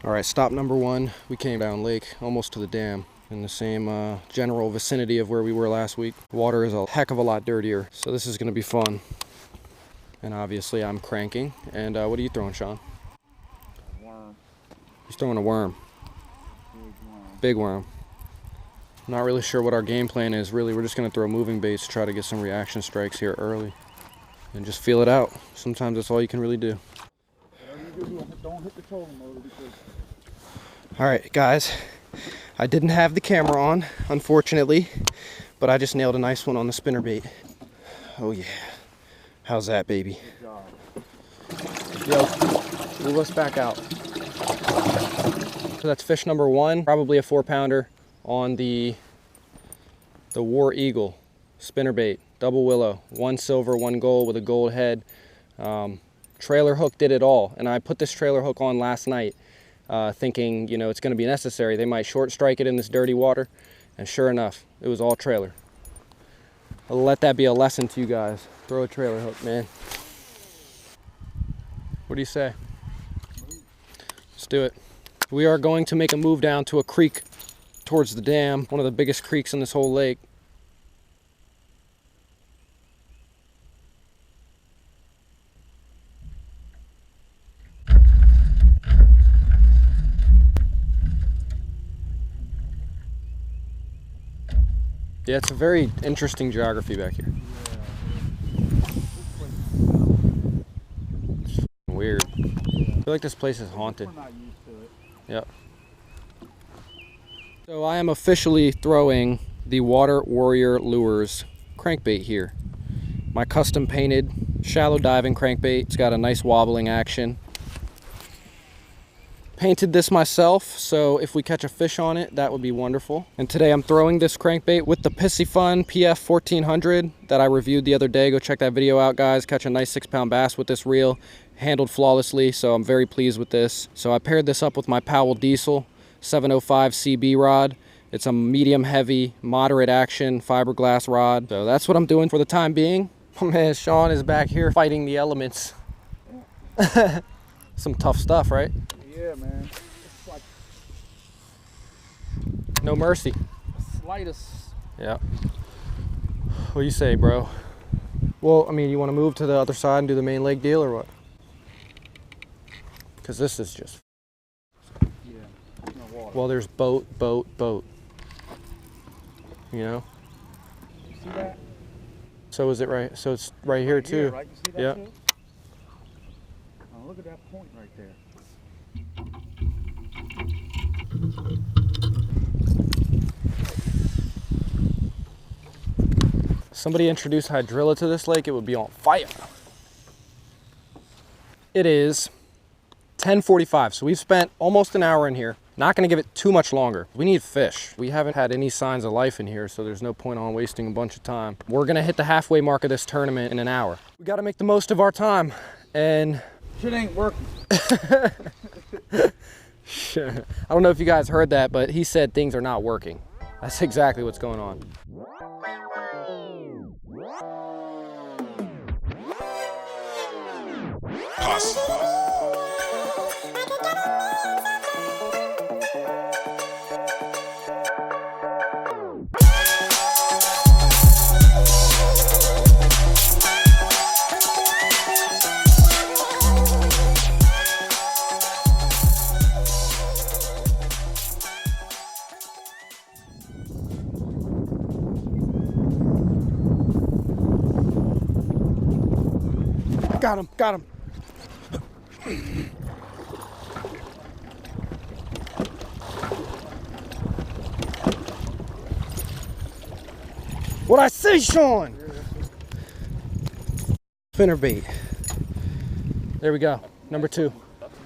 All right, stop number one. We came down lake, almost to the dam, in the same general vicinity of where we were last week. Water is a heck of a lot dirtier, so this is gonna be fun. And obviously I'm cranking. And what are you throwing, Sean? A worm. He's throwing a worm. Big worm. Big worm. Not really sure what our game plan is, really. We're just gonna throw moving baits, try to get some reaction strikes here early. And just feel it out. Sometimes that's all you can really do. Don't hit the trolling motor because... All right, guys. I didn't have the camera on, unfortunately, but I just nailed a nice one on the spinnerbait. Oh yeah. How's that, baby? Yo, move us back out. So that's fish number one, probably a 4-pounder on the War Eagle spinnerbait, double willow, 1 silver, 1 gold with a gold head. Trailer hook did it all, and I put this trailer hook on last night thinking, you know, it's going to be necessary. They might short strike it in this dirty water, and sure enough, it was all trailer. I'll let that be a lesson to you guys. Throw a trailer hook, man. What do you say? Let's do it. We are going to make a move down to a creek towards the dam, one of the biggest creeks in this whole lake. Yeah, it's a very interesting geography back here. It's weird. I feel like this place is haunted. We're not used to it. Yep. So I am officially throwing the Water Warrior Lures crankbait here. My custom painted shallow diving crankbait. It's got a nice wobbling action. Painted this myself, so if we catch a fish on it, that would be wonderful. And today I'm throwing this crankbait with the Pissy Fun PF 1400 that I reviewed the other day. Go check that video out, guys. Catch a nice 6-pound bass with this reel. Handled flawlessly, so I'm very pleased with this. So I paired this up with my Powell Diesel 705 CB rod. It's a medium heavy, moderate action fiberglass rod. So that's what I'm doing for the time being. Oh man, Sean is back here fighting the elements. Some tough stuff, right? Yeah, man. It's like no mercy. the slightest. Yeah. What do you say, bro? Well, I mean, you want to move to the other side and do the main lake deal or what? Because this is just... Yeah, no water. Well, there's boat. You know? You see that? So is it right? So it's right here too. Here, right? You see that Yeah. too? Oh, look at that point right there. Somebody introduce hydrilla to this lake, it would be on fire. It is 10:45, so we've spent almost an hour in here. Not gonna give it too much longer. We need fish. We haven't had any signs of life in here, so there's no point on wasting a bunch of time. We're gonna hit the halfway mark of this tournament in an hour. We gotta make the most of our time, and Shit ain't working. I don't know if you guys heard that, but he said things are not working. That's exactly what's going on. Got him. What I say, Sean? Spinnerbait. There we go, number 2.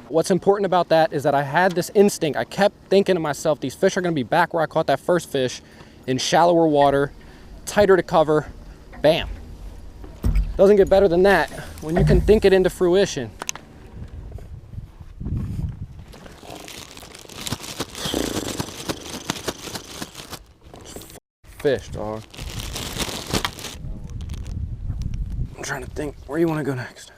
What's important about that is that I had this instinct. I kept thinking to myself, these fish are gonna be back where I caught that first fish, in shallower water, tighter to cover, bam. Doesn't get better than that when you can think it into fruition. Fish, dog. I'm trying to think, where you want to go next?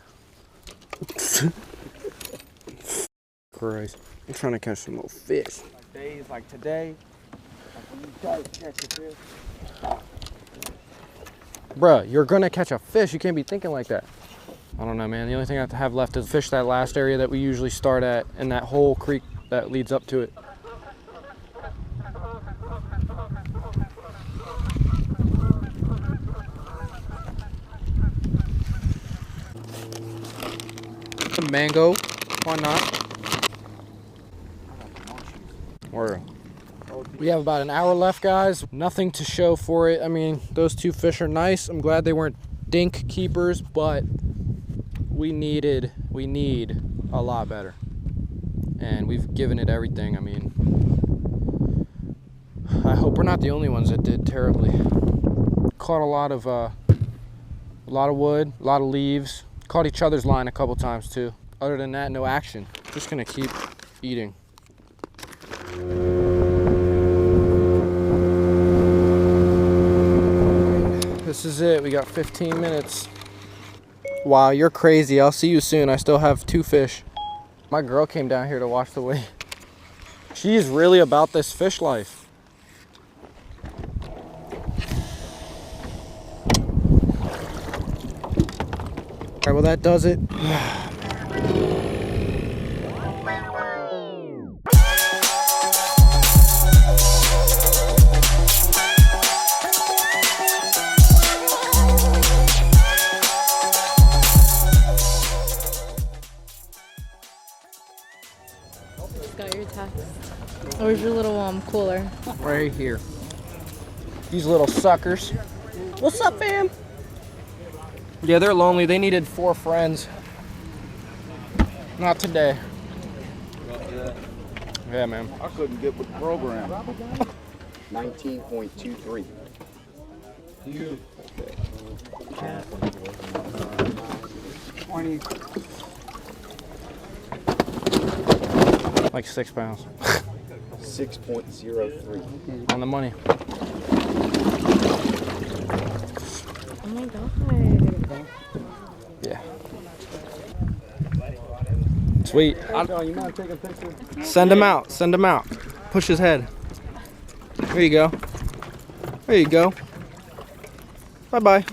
Christ. I'm trying to catch some little fish. Like days like today, like when you don't catch a fish. Bruh, you're gonna catch a fish. You can't be thinking like that. I don't know, man. The only thing I have left is fish that last area that we usually start at and that whole creek that leads up to it. Some mango, why not? We have about an hour left, guys. Nothing to show for it. I mean, those two fish are nice. I'm glad they weren't dink keepers, but we need a lot better. And we've given it everything. I mean, I hope we're not the only ones that did terribly. Caught a lot of wood, a lot of leaves. Caught each other's line a couple times too. Other than that, no action. Just gonna keep eating. This is it. We got 15 minutes. Wow, you're crazy. I'll see you soon. I still have 2 fish. My girl came down here to watch the way. She's really about this fish life. All right, well, that does it. Got your text. Where's your little cooler? Right here. These little suckers. What's up, fam? Yeah, they're lonely. They needed 4 friends. Not today. Yeah, man. I couldn't get with the program. 19.23. Like 6 pounds. 6.03. On the money. Oh my god. Yeah. Sweet. You mind taking a picture? Send him out. Send him out. Push his head. There you go. There you go. Bye-bye.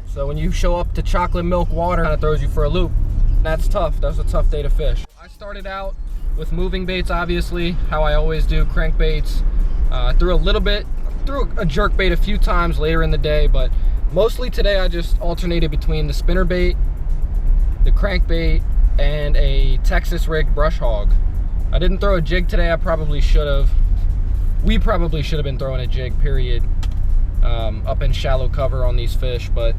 So when you show up to chocolate milk water, it kind of throws you for a loop. That's tough. That was a tough day to fish. I started out with moving baits, obviously, how I always do, crankbaits. Threw a jerk bait a few times later in the day, but mostly today I just alternated between the spinner bait, the crankbait, and a Texas rig brush hog. I didn't throw a jig today. I probably should have. We probably should have been throwing a jig, period, up in shallow cover on these fish, but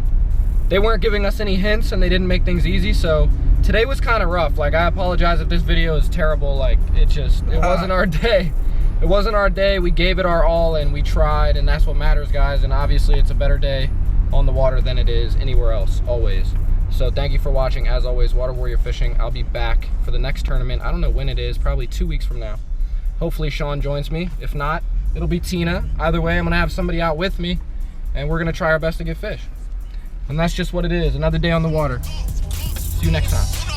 they weren't giving us any hints and they didn't make things easy, so today was kind of rough. Like, I apologize if this video is terrible. Like, it wasn't our day. It wasn't our day. We gave it our all and we tried, and that's what matters, guys. And obviously it's a better day on the water than it is anywhere else, always. So thank you for watching. As always, Water Warrior Fishing. I'll be back for the next tournament. I don't know when it is, probably 2 weeks from now. Hopefully Sean joins me. If not, it'll be Tina. Either way, I'm gonna have somebody out with me and we're gonna try our best to get fish. And that's just what it is, another day on the water. See you next time.